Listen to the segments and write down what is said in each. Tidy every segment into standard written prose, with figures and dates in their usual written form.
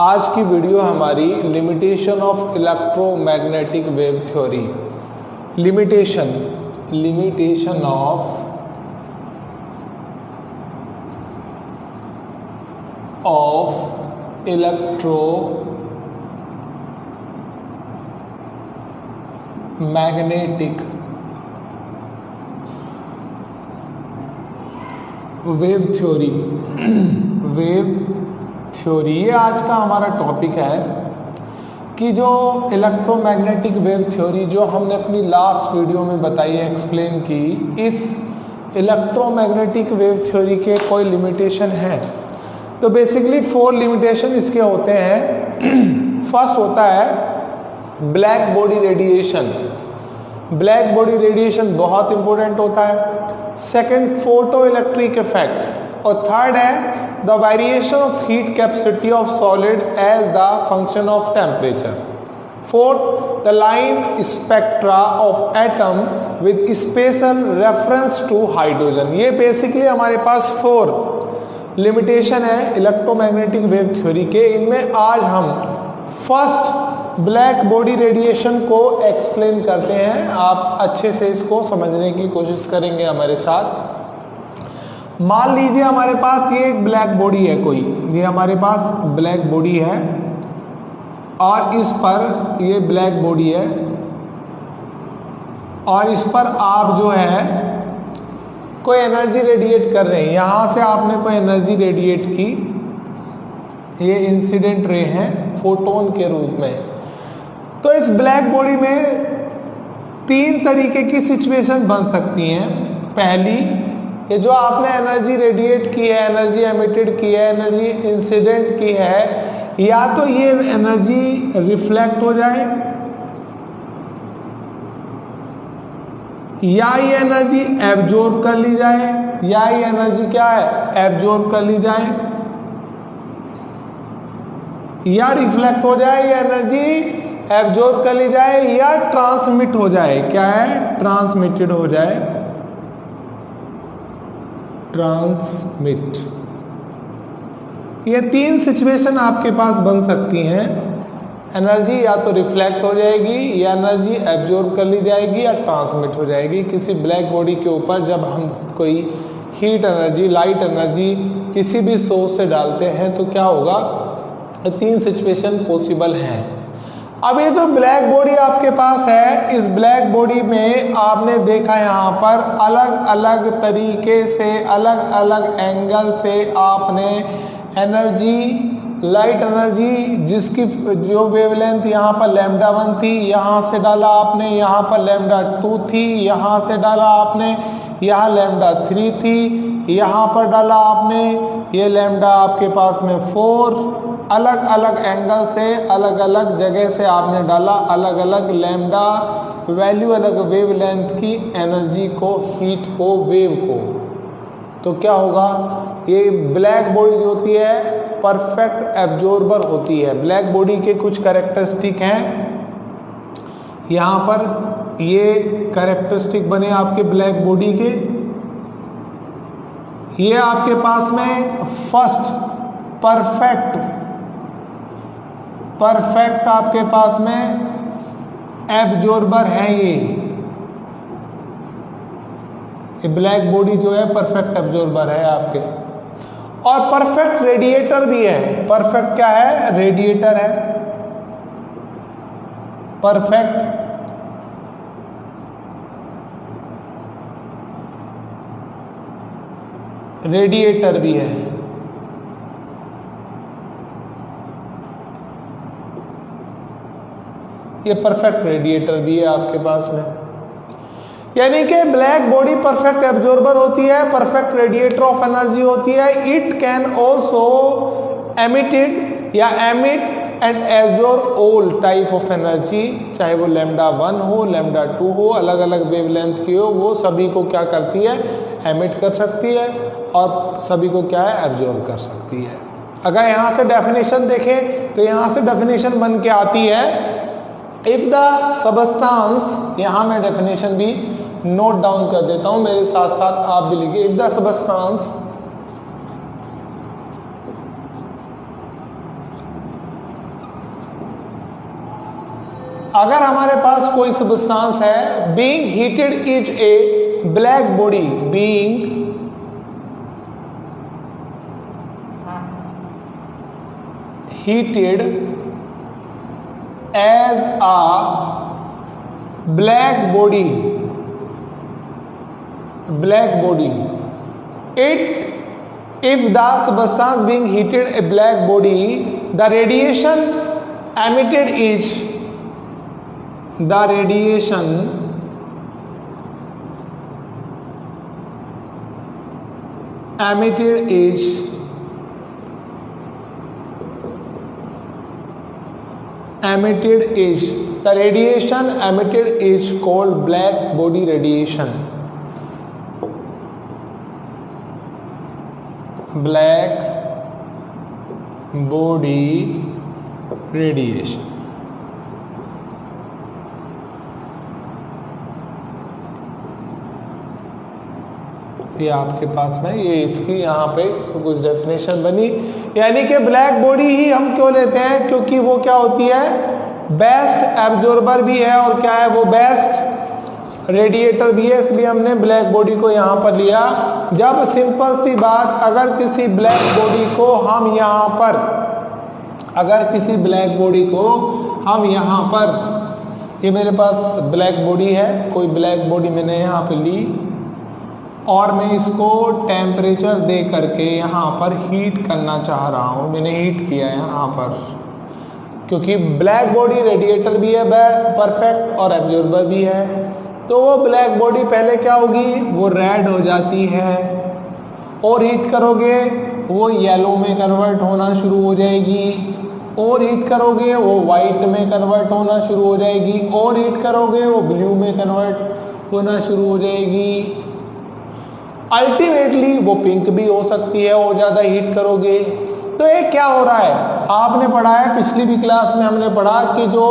आज की वीडियो हमारी limitation of electromagnetic wave theory. Limitation of electromagnetic wave theory. ये आज का हमारा टॉपिक है कि जो इलेक्ट्रोमैग्नेटिक वेव थ्योरी जो हमने अपनी लास्ट वीडियो में बताई है, एक्सप्लेन की, इस इलेक्ट्रोमैग्नेटिक वेव थ्योरी के कोई लिमिटेशन है। तो बेसिकली 4 लिमिटेशन इसके होते हैं। फर्स्ट होता है black body radiation. Black body radiation बहुत इंपॉर्टेंट होता है। Second, photoelectric effect. और थर्ड है the variation of heat capacity of solid as the function of temperature. Fourth, the line spectra of atom with special reference to hydrogen. ये basically हमारे पास 4 limitation है electromagnetic wave theory के। इनमें आज हम फर्स्ट ब्लैक बॉडी रेडिएशन को explain करते हैं। आप अच्छे से इसको समझने की कोशिश करेंगे हमारे साथ। मान लीजिए हमारे पास ये एक ब्लैक बॉडी है, कोई ये हमारे पास ब्लैक बॉडी है और इस पर ये ब्लैक बॉडी है और इस पर आप जो है कोई एनर्जी रेडिएट कर रहे हैं। यहां से आपने कोई एनर्जी रेडिएट की, ये इंसिडेंट रे है फोटोन के रूप में। तो इस ब्लैक बॉडी में 3 तरीके की सिचुएशन बन सकती हैं। पहली, ये जो आपने एनर्जी रेडिएट की है, एनर्जी एमिटेड की है, एनर्जी इंसिडेंट की है, या तो ये एनर्जी रिफ्लेक्ट हो जाए या ये एनर्जी एब्जॉर्ब कर ली जाए, या ये एनर्जी क्या है, एब्जॉर्ब कर ली जाए, या रिफ्लेक्ट हो जाए, या एनर्जी एब्जॉर्ब कर ली जाए, या ट्रांसमिट हो जाए। क्या है, ट्रांसमिटेड हो जाए, ट्रांसमिट। ये 3 सिचुएशन आपके पास बन सकती हैं। एनर्जी या तो रिफ्लेक्ट हो जाएगी, या एनर्जी एब्जॉर्ब कर ली जाएगी, या ट्रांसमिट हो जाएगी किसी ब्लैक बॉडी के ऊपर। जब हम कोई हीट एनर्जी, लाइट एनर्जी किसी भी सोर्स से डालते हैं तो क्या होगा, 3 सिचुएशन पॉसिबल हैं। अब ये जो ब्लैक बॉडी आपके पास है, इस ब्लैक बॉडी में आपने देखा यहाँ पर अलग अलग तरीके से, अलग अलग एंगल से आपने एनर्जी, लाइट एनर्जी जिसकी जो वेवलेंथ यहाँ पर λ1 थी, यहाँ से डाला आपने, यहाँ पर λ2 थी, यहाँ से डाला आपने, यहाँ λ3 थी, यहाँ पर डाला आपने, ये λ आपके पास में 4। अलग अलग एंगल से, अलग अलग जगह से आपने डाला अलग अलग लैम्डा वैल्यू, अलग वेवलेंथ की एनर्जी को, हीट को, वेव को। तो क्या होगा, ये ब्लैक बॉडी जो होती है परफेक्ट एब्जॉर्बर होती है। ब्लैक बॉडी के कुछ कैरेक्टरिस्टिक हैं, यहाँ पर ये कैरेक्टरिस्टिक बने आपके ब्लैक बॉडी के। ये आपके पास में फर्स्ट परफेक्ट आपके पास में एब्जॉर्बर है। ये ब्लैक बॉडी जो है परफेक्ट एब्जॉर्बर है आपके, और परफेक्ट रेडिएटर भी है। परफेक्ट क्या है, रेडिएटर है। परफेक्ट रेडिएटर भी है। ये परफेक्ट रेडिएटर भी है आपके पास में। यानी कि ब्लैक बॉडी परफेक्ट एब्जॉर्बर होती है, परफेक्ट रेडिएटर ऑफ एनर्जी होती है। इट कैन ऑल्सो एमिटेड या emit and absorb all type of energy, चाहे वो λ1 हो, λ2 हो, अलग अलग वेवलेंथ की हो, वो सभी को क्या करती है, एमिट कर सकती है, और सभी को क्या है, एब्जॉर्ब कर सकती है। अगर यहाँ से डेफिनेशन देखें तो यहाँ से डेफिनेशन बन के आती है, इफ द सबस्टांस, यहाँ मैं डेफिनेशन भी नोट डाउन कर देता हूं, मेरे साथ साथ आप भी लिखिए। इफ द सबस्टांस अगर हमारे पास कोई सब्सटेंस है, being heated is a black body, being heated as a black body, if the substance being heated a black body, the radiation emitted is the radiation emitted is called black body radiation. Black body radiation. ये आपके पास में ये इसकी यहाँ पे कुछ definition बनी, यानी कि ब्लैक बॉडी ही हम क्यों लेते हैं, क्योंकि वो क्या होती है, बेस्ट एब्जॉर्बर भी है और क्या है वो बेस्ट रेडिएटर भी है, इसलिए हमने ब्लैक बॉडी को यहाँ पर लिया। जब सिंपल सी बात, अगर किसी ब्लैक बॉडी को हम यहाँ पर ये मेरे पास ब्लैक बॉडी है, कोई ब्लैक बॉडी मैंने यहाँ पे ली और मैं इसको टेम्परेचर दे करके यहाँ पर हीट करना चाह रहा हूँ, मैंने हीट किया है यहाँ पर, क्योंकि ब्लैक बॉडी रेडिएटर भी है परफेक्ट और एब्जॉर्बर भी है, तो वो ब्लैक बॉडी पहले क्या होगी, वो रेड हो जाती है और हीट करोगे वो येलो में कन्वर्ट होना शुरू हो जाएगी, और हीट करोगे वो वाइट में कन्वर्ट होना शुरू हो जाएगी, और हीट करोगे वो ब्लू में कन्वर्ट होना शुरू हो जाएगी, अल्टीमेटली वो पिंक भी हो सकती है और ज़्यादा हीट करोगे। तो ये क्या हो रहा है, आपने पढ़ा है, पिछली भी क्लास में हमने पढ़ा कि जो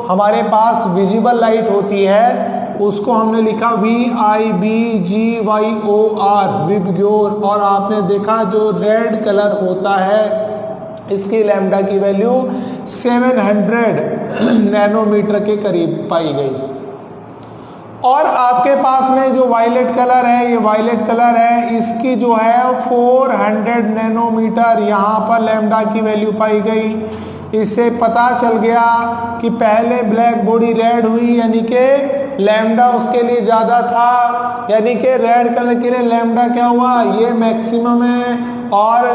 हमारे पास विजिबल लाइट होती है उसको हमने लिखा VIBGYOR, विबग्योर, और आपने देखा जो रेड कलर होता है इसकी लैम्डा की वैल्यू 700 नैनोमीटर के करीब पाई गई, और आपके पास में जो वायलेट कलर है, ये वायलेट कलर है, इसकी जो है 400 नैनोमीटर यहाँ पर लैम्डा की वैल्यू पाई गई। इससे पता चल गया कि पहले ब्लैक बॉडी रेड हुई, यानी कि लैम्डा उसके लिए ज़्यादा था, यानी कि रेड कलर के लिए लैम्डा क्या हुआ, ये मैक्सिमम है, और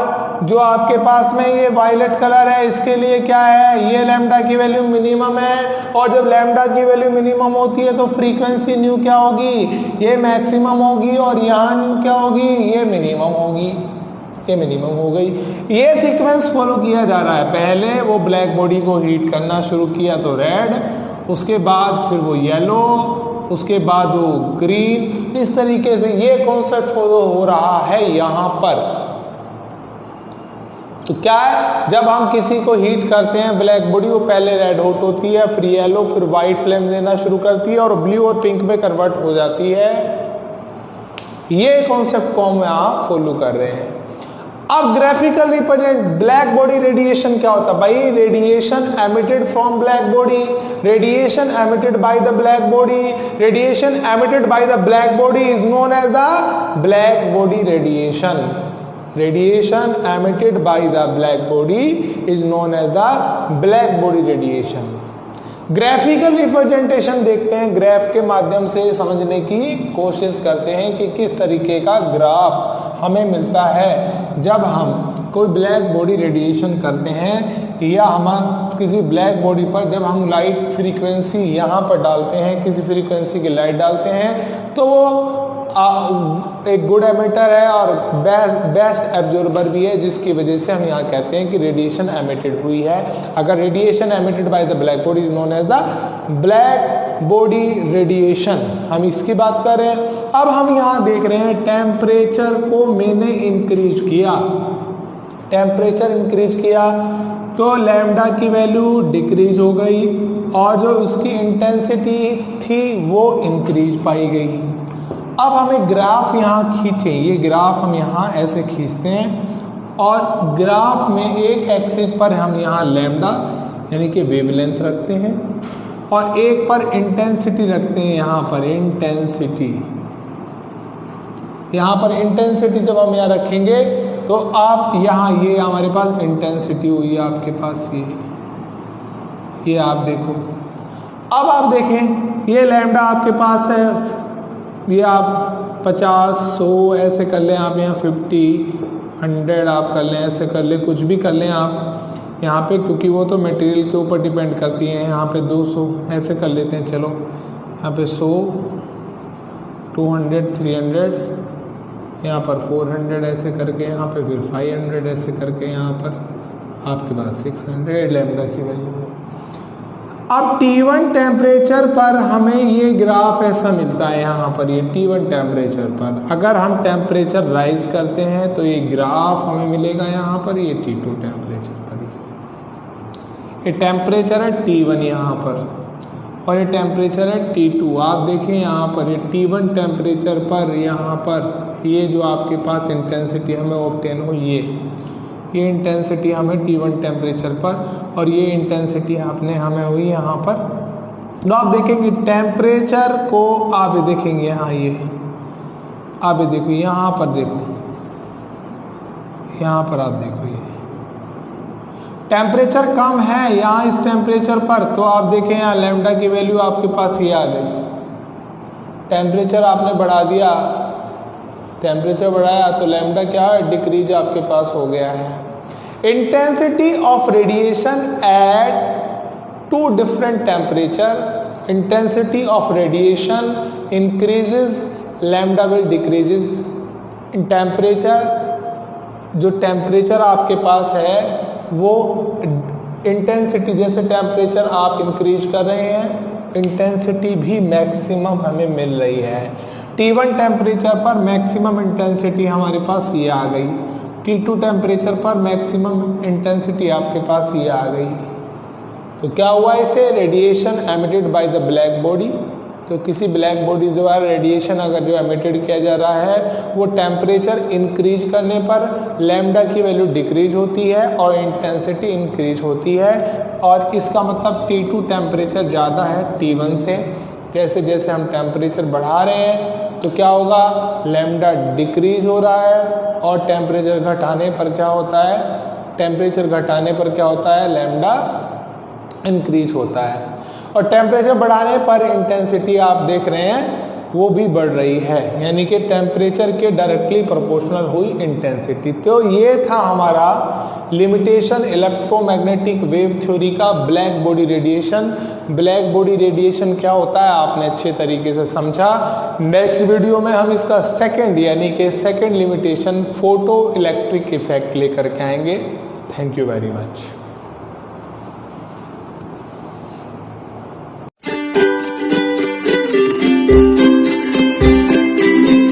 जो आपके पास में ये वायलेट कलर है इसके लिए क्या है, ये लैम्डा की वैल्यू मिनिमम है, और जब लैम्डा की वैल्यू मिनिमम होती है तो फ्रीक्वेंसी न्यू क्या होगी, ये मैक्सिमम होगी, और यहाँ न्यू क्या होगी, ये मिनिमम होगी, ये मिनिमम हो गई। ये सीक्वेंस फॉलो किया जा रहा है, पहले वो ब्लैक बॉडी को हीट करना शुरू किया तो रेड, उसके बाद फिर वो येलो, उसके बाद वो ग्रीन, इस तरीके से ये कॉन्सेप्ट फॉलो हो रहा है यहाँ पर। तो क्या है, जब हम किसी को हीट करते हैं ब्लैक बॉडी, वो पहले रेड हॉट होती है, फिर येलो, फिर वाइट फ्लेम देना शुरू करती है और ब्लू और पिंक में कन्वर्ट हो जाती है। ये कॉन्सेप्ट को हम यहाँ फॉलो कर रहे हैं। अब graphical represent black body radiation क्या होता है भाई, radiation emitted from black body, radiation emitted by the black body, radiation emitted by the black body is known as the black body radiation. Radiation emitted by the black body is known as the black body radiation. Graphical representation देखते हैं, graph के माध्यम से समझने की कोशिश करते हैं कि किस तरीके का ग्राफ हमें मिलता है जब हम कोई ब्लैक बॉडी रेडिएशन करते हैं, या हम किसी ब्लैक बॉडी पर जब हम लाइट फ्रीक्वेंसी यहाँ पर डालते हैं, किसी फ्रीक्वेंसी की लाइट डालते हैं, तो वो एक गुड एमिटर है और बेस्ट एब्जॉर्बर भी है, जिसकी वजह से हम यहाँ कहते हैं कि रेडिएशन एमिटेड हुई है। अगर radiation emitted by the black body known as the black body radiation, हम इसकी बात कर रहे हैं। अब हम यहाँ देख रहे हैं टेम्परेचर को मैंने इंक्रीज किया, टेम्परेचर इंक्रीज किया तो लैम्डा की वैल्यू डिक्रीज हो गई और जो उसकी इंटेंसिटी थी वो इंक्रीज पाई गई। अब हमें ग्राफ यहाँ खींचे, ये ग्राफ हम यहाँ ऐसे खींचते हैं और ग्राफ में एक एक्सिस पर हम यहाँ लैम्डा यानी कि वेवलेंथ रखते हैं और एक पर इंटेंसिटी रखते हैं, यहाँ पर इंटेंसिटी, यहाँ पर इंटेंसिटी जब हम यहाँ रखेंगे तो आप यहाँ ये हमारे पास इंटेंसिटी हुई है आपके पास, ये आप देखो। अब आप देखें ये लैम्डा आपके पास है, ये आप 50 100 ऐसे कर लें आप, यहाँ 50 100 आप कर लें, ऐसे कर लें, कुछ भी कर लें आप यहाँ पे, क्योंकि वो तो मटेरियल के ऊपर डिपेंड करती है। यहाँ पे 200 ऐसे कर लेते हैं, चलो यहाँ पे 100 200 300, यहाँ पर 400 ऐसे करके, यहाँ पे फिर 500 ऐसे करके, यहाँ पर आपके पास 600 लैम्डा की वैल्यू है। अब T1 टेम्परेचर पर हमें ये ग्राफ ऐसा मिलता है, यहाँ पर ये T1 टेम्परेचर पर अगर हम टेम्परेचर राइज करते हैं तो ये ग्राफ हमें मिलेगा यहाँ पर, ये T2 टेम्परेचर पर, ये टेम्परेचर है T1 यहाँ पर और ये टेम्परेचर है T2। आप देखें यहाँ पर ये T1 टेम्परेचर पर, यहाँ पर ये जो आपके पास इंटेंसिटी हमें ऑब्टेन हो, ये इंटेंसिटी हमें T1 टेम्परेचर पर और ये इंटेंसिटी आपने हमें हुई यहाँ पर। तो आप देखेंगे टेम्परेचर को, आप देखेंगे हाँ ये आप देखो, यहाँ पर देखो, यहाँ पर आप देखो ये टेम्परेचर कम है यहाँ इस टेम्परेचर पर, तो आप देखें यहाँ लैम्डा की वैल्यू आपके पास ये आ गई। टेम्परेचर आपने बढ़ा दिया, टेम्परेचर बढ़ाया तो लैम्डा क्या है, डिक्रीज आपके पास हो गया है। Intensity of radiation at two different temperature, intensity of radiation increases, lambda will decreases. Temperature, जो टेम्परेचर आपके पास है वो इंटेंसिटी, जैसे टेम्परेचर आप इंक्रीज कर रहे हैं इंटेंसिटी भी मैक्सिमम हमें मिल रही है। T1 टेम्परेचर पर मैक्सिमम इंटेंसिटी हमारे पास ये आ गई, T2 टेम्परेचर पर मैक्सिमम इंटेंसिटी आपके पास ये आ गई। तो क्या हुआ इसे, radiation emitted by the black body, तो किसी ब्लैक बॉडी द्वारा रेडिएशन अगर जो एमिटेड किया जा रहा है वो टेम्परेचर इंक्रीज करने पर लैम्डा की वैल्यू डिक्रीज होती है और इंटेंसिटी इंक्रीज होती है। और इसका मतलब T2 टेम्परेचर ज़्यादा है T1 से। जैसे जैसे हम टेम्परेचर बढ़ा रहे हैं तो क्या होगा, लैम्डा डिक्रीज हो रहा है और टेम्परेचर घटाने पर क्या होता है, टेम्परेचर घटाने पर क्या होता है, लैम्डा इंक्रीज होता है। और टेम्परेचर बढ़ाने पर इंटेंसिटी आप देख रहे हैं वो भी बढ़ रही है, यानी कि टेम्परेचर के डायरेक्टली प्रोपोर्शनल हुई इंटेंसिटी। तो ये था हमारा लिमिटेशन इलेक्ट्रोमैग्नेटिक वेव थ्योरी का black body radiation. Black body radiation क्या होता है आपने अच्छे तरीके से समझा। नेक्स्ट वीडियो में हम इसका सेकंड यानी कि second limitation photo electric effect लेकर के आएंगे। Thank you very much.